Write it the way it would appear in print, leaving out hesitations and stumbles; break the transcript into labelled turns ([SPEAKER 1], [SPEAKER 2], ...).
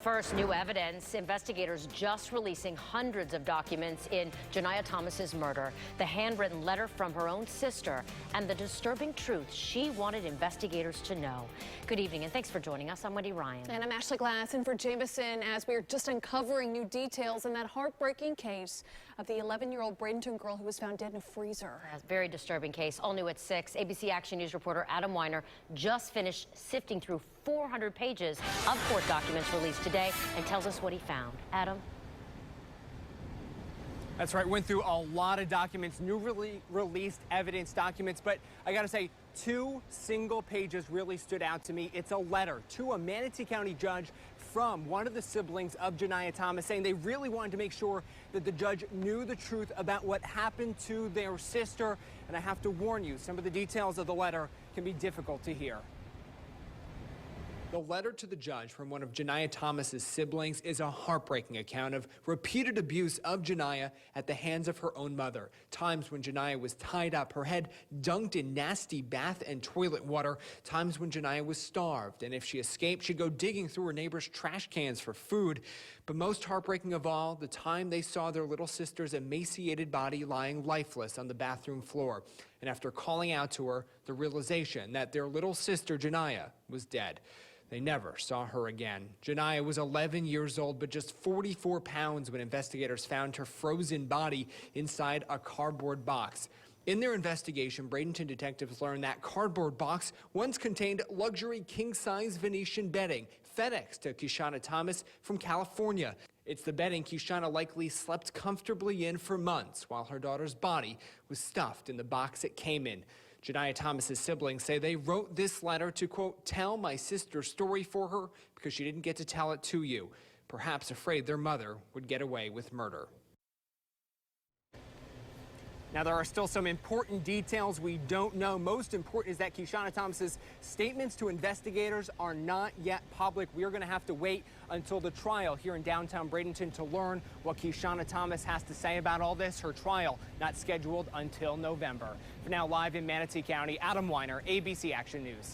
[SPEAKER 1] First, new evidence. Investigators just releasing hundreds of documents in Janiya Thomas's murder, the handwritten letter from her own sister, and the disturbing truth she wanted investigators to know. Good evening, and thanks for joining us. I'm Wendy Ryan.
[SPEAKER 2] And I'm Ashley Glass in for Jameson as we're just uncovering new details in that heartbreaking case of the 11-year-old Bradenton girl who was found dead in a freezer.
[SPEAKER 1] A very disturbing case. All new at 6. ABC Action News reporter Adam Weiner just finished sifting through 400 pages of court documents released today and tells us what he found. Adam?
[SPEAKER 3] That's right. Went through a lot of documents, newly released evidence documents, but I got to say, 2 single pages really stood out to me. It's a letter to a Manatee County judge from one of the siblings of Janiya Thomas saying they really wanted to make sure that the judge knew the truth about what happened to their sister. And I have to warn you, some of the details of the letter can be difficult to hear. The letter to the judge from one of Janiya Thomas's siblings is a heartbreaking account of repeated abuse of Janiya at the hands of her own mother. Times when Janiya was tied up, her head dunked in nasty bath and toilet water. Times when Janiya was starved, and if she escaped, she'd go digging through her neighbor's trash cans for food. But most heartbreaking of all, the time they saw their little sister's emaciated body lying lifeless on the bathroom floor. And after calling out to her, the realization that their little sister, Janiya, was dead. They never saw her again. Janiya was 11 years old, but just 44 pounds when investigators found her frozen body inside a cardboard box. In their investigation, Bradenton detectives learned that cardboard box once contained luxury king-size Venetian bedding, FedEx to Keishanna Thomas from California. It's the bedding Keishanna likely slept comfortably in for months while her daughter's body was stuffed in the box it came in. Janiya Thomas's siblings say they wrote this letter to, quote, tell my sister's story for her because she didn't get to tell it to you, perhaps afraid their mother would get away with murder. Now, there are still some important details we don't know. Most important is that Keishanna Thomas's statements to investigators are not yet public. We are going to have to wait until the trial here in downtown Bradenton to learn what Keishanna Thomas has to say about all this. Her trial not scheduled until November. For now, live in Manatee County, Adam Weiner, ABC Action News.